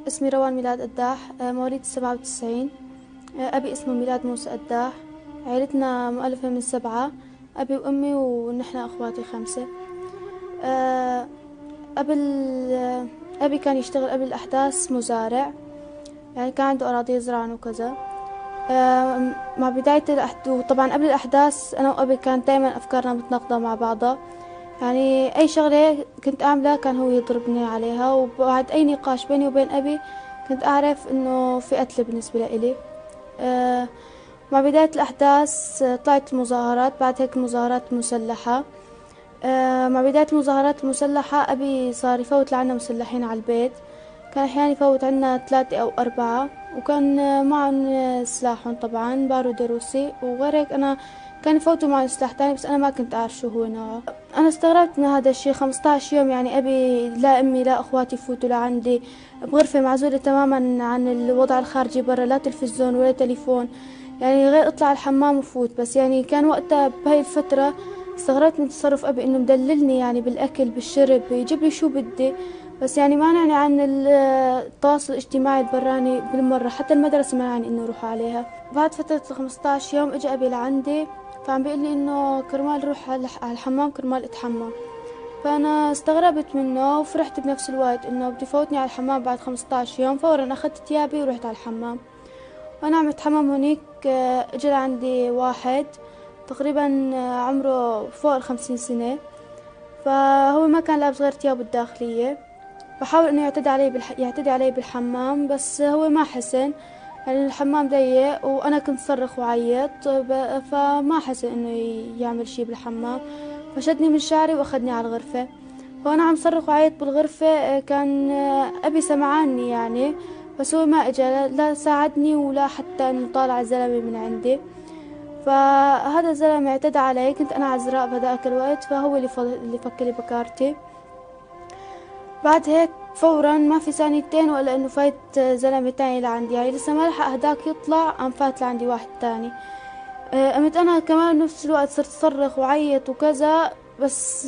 اسمي روان ميلاد قداح، مواليد 97. أبي اسمه ميلاد موسى قداح. عيلتنا مؤلفة من 7، أبي وأمي ونحن أخواتي 5. آه، قبل أبي كان يشتغل قبل الأحداث مزارع، يعني كان عنده أراضي يزرعن وكذا. مع بداية وطبعا قبل الأحداث أنا وأبي كانت دايما أفكارنا متناقضة مع بعضها، يعني أي شغلة كنت أعملها كان هو يضربني عليها، وبعد أي نقاش بيني وبين أبي كنت أعرف إنه في قتل بالنسبة لإلي. مع بداية الأحداث طلعت مظاهرات، بعد هيك مظاهرات مسلحة. مع بداية المظاهرات المسلحة أبي صار يفوت لعنا مسلحين على البيت، كان أحيانا يفوت عنا 3 أو 4، وكان معهم سلاحهم طبعا بارود روسي، وغير هيك أنا كان يفوتوا معي سلاح تاني بس أنا ما كنت أعرف شو هو نوعه. أنا استغربت من هذا الشي. 15 يوم يعني أبي لا أمي لا أخواتي يفوتوا لعندي بغرفة معزولة تماما عن الوضع الخارجي برا، لا تلفزيون ولا تليفون، يعني غير اطلع الحمام وفوت بس. يعني كان وقتها بهاي الفترة استغربت من تصرف أبي إنه مدللني يعني بالأكل بالشرب، يجيب لي شو بدي، بس يعني ما نعني عن التواصل الاجتماعي البراني بالمرة، حتى المدرسة ما نعني إنه أروح عليها. بعد فترة 15 يوم إجا أبي لعندي، فعم بيقول لي إنه كرمال روح على الحمام كرمال أتحمم. فأنا استغربت منه وفرحت بنفس الوقت إنه بده يفوتني على الحمام بعد 15 يوم. فورا أخذت ثيابي ورحت على الحمام، وأنا عم أتحمم هونيك إجا لعندي واحد تقريبا عمره فوق 50 سنة، فهو ما كان لابس غير ثيابه الداخلية، فحاول انه يعتدي علي بالحمام، بس هو ما حسن، يعني الحمام ضيق وانا كنت صرخ وعيط، فما حسن انه يعمل شي بالحمام، فشدني من شعري واخدني على الغرفة. وانا عم صرخ وعيط بالغرفة كان ابي سمعاني يعني، بس هو ما اجا لا ساعدني ولا حتى انه طالع الزلمة من عندي. فهذا الزلمة اعتدى علي، كنت انا عزراء بهذاك الوقت، فهو اللي فك لي بكارتي. بعد هيك فورا ما في ثانيتين ولا انه فايت زلمة تاني لعندي، يعني لسه ما لحق هداك يطلع قام فات لعندي واحد تاني. قمت انا كمان بنفس الوقت صرت صرخ وعيط وكذا، بس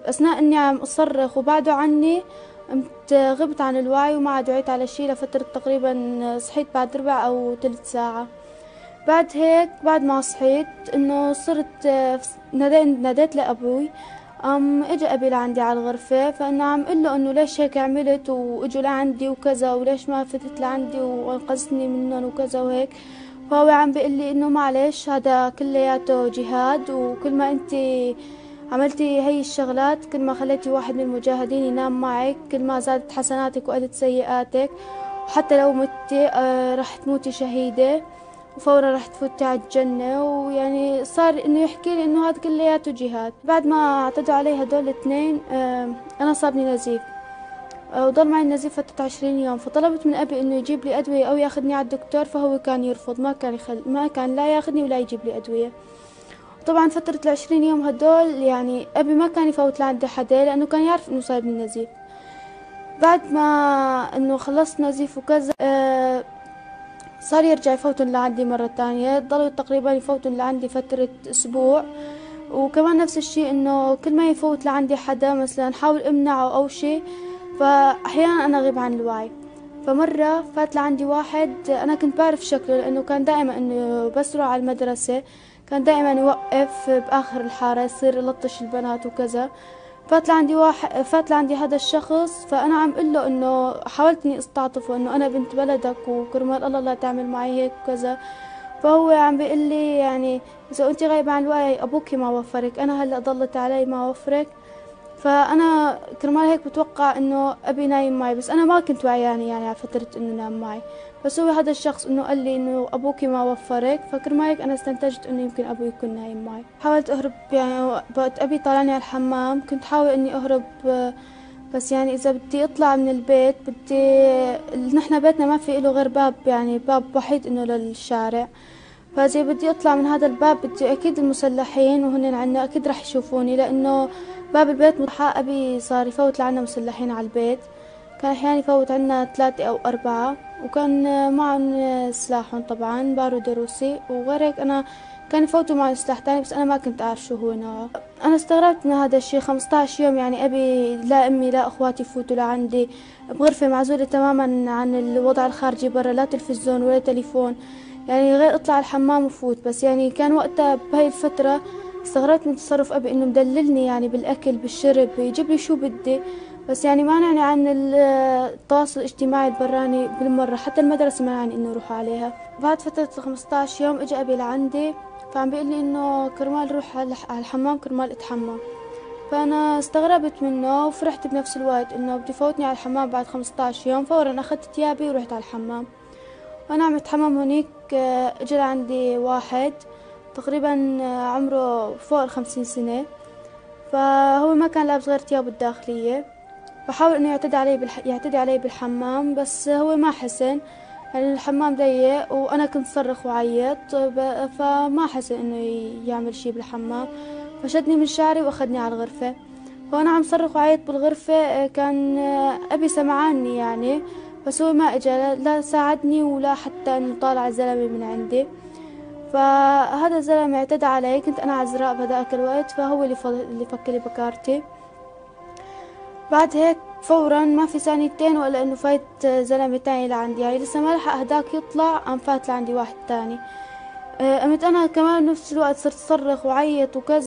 اثناء اني عم اصرخ وبعده عني قمت غبت عن الوعي وما عاد وعيت على شي لفترة تقريبا صحيت بعد ربع او 3 ساعة. بعد هيك بعد ما صحيت انه صرت ناديت لابوي، اجى ابي لعندي على الغرفة، فانه عم قل له انه ليش هيك عملت واجوا لعندي وكذا، وليش ما فتت لعندي وانقذتني منهم وكذا وهيك. فهو عم بيقول لي انه معلش هذا كلياته جهاد، وكل ما انت عملتي هي الشغلات كل ما خليتي واحد من المجاهدين ينام معك كل ما زادت حسناتك وقلت سيئاتك، وحتى لو متي رح تموتي شهيدة وفورا رح تفوتي على الجنة. ويعني صار انه يحكي لي انه هذا كلياته جهاد. بعد ما اعتدوا علي هدول الاثنين انا صابني نزيف، وضل معي النزيف فترة 20 يوم. فطلبت من ابي انه يجيب لي ادوية او ياخذني على الدكتور، فهو كان يرفض، ما كان لا ياخذني ولا يجيب لي ادوية. طبعا فترة 20 يوم هدول يعني ابي ما كان يفوت لعند حدا لانه كان يعرف انه صايبني نزيف. بعد ما انه خلصت نزيف وكذا صار يرجع يفوتن لعندي مرة تانية، ضلوا تقريبا يفوتن لعندي فترة أسبوع. وكمان نفس الشي إنه كل ما يفوت لعندي حدا مثلا حاول أمنعه أو شي، فأحيانا أنا أغيب عن الوعي. فمرة فات لعندي واحد أنا كنت بعرف شكله لأنه كان دائما إنه بس روح على المدرسة كان دائما يوقف بآخر الحارة يصير يلطش البنات وكذا. فات لعندي هذا الشخص، فانا عم قل له انه حاولت اني استعطفه انه انا بنت بلدك وكرمال الله لا تعمل معي هيك وكذا. فهو عم بيقول لي يعني اذا انت غايبة عن الوعي ابوكي ما وفرك، انا هلا ضلت علي ما وفرك. فانا كرمال هيك بتوقع انه ابي نايم معي، بس انا ما كنت وعيانة يعني على فترة انه نام معي، بس هو هذا الشخص انه قال لي انه ابوكي ما وفرك، فكرمال هيك انا استنتجت انه يمكن ابوي يكون نايم معي. حاولت اهرب، يعني وقت ابي طالعني على الحمام كنت حاول اني اهرب، بس يعني اذا بدي اطلع من البيت نحن بيتنا ما في له غير باب، يعني باب وحيد انه للشارع، فإذا بدي أطلع من هذا الباب بدي أكيد المسلحين وهن عنا أكيد رح يشوفوني، لأنه باب البيت مفتوح. أبي صار يفوت لعنا مسلحين على البيت، كان أحيانا يفوت عنا 3 أو 4، وكان معهم سلاحهم طبعا بارود روسي، وغير هيك أنا كان يفوتوا معي سلاح تاني بس أنا ما كنت أعرف شو هو نوعه. أنا استغربت من هذا الشي. 15 يوم يعني أبي لا أمي لا أخواتي يفوتوا لعندي بغرفة معزولة تماما عن الوضع الخارجي برا، لا تلفزيون ولا تليفون، يعني غير أطلع الحمام وفوت بس. يعني كان وقتها بهاي الفترة استغربت من تصرف أبي إنه مدللني يعني بالأكل بالشرب، يجيب لي شو بدي، بس يعني ما نعني عن التواصل الاجتماعي البراني بالمرة، حتى المدرسة ما يعني إنه أروح عليها. بعد فترة 15 يوم إجا أبي لعندي فعم بيقول لي إنه كرمال روح على الحمام كرمال أتحمم. فأنا استغربت منه وفرحت بنفس الوقت إنه بده يفوتني على الحمام بعد 15 يوم. فورا أخذت ثيابي ورحت على الحمام. وأنا عم أتحمم هونيك إجا لعندي واحد تقريبا عمره فوق 50 سنة، فهو ما كان لابس غير ثيابه الداخلية. فحاول إنه يعتدي علي بالحمام بس هو ما حسن، يعني الحمام ضيق وأنا كنت صرخ وعيط فما حسن إنه يعمل شي بالحمام. فشدني من شعري وأخذني على الغرفة. فأنا عم صرخ وعيط بالغرفة كان أبي سمعاني يعني، بس هو ما إجا لا ساعدني ولا حتى إنه طالع الزلمة من عندي. فهذا الزلمة اعتدى علي، كنت أنا عزراء بهذاك الوقت، فهو اللي فك لي بكارتي. بعد هيك فورا ما في ثانيتين ولا انه فايت زلمة تاني لعندي، يعني لسه ما لحق هداك يطلع قام فات لعندي واحد تاني. قمت انا كمان بنفس الوقت صرت صرخ وعيط وكذا.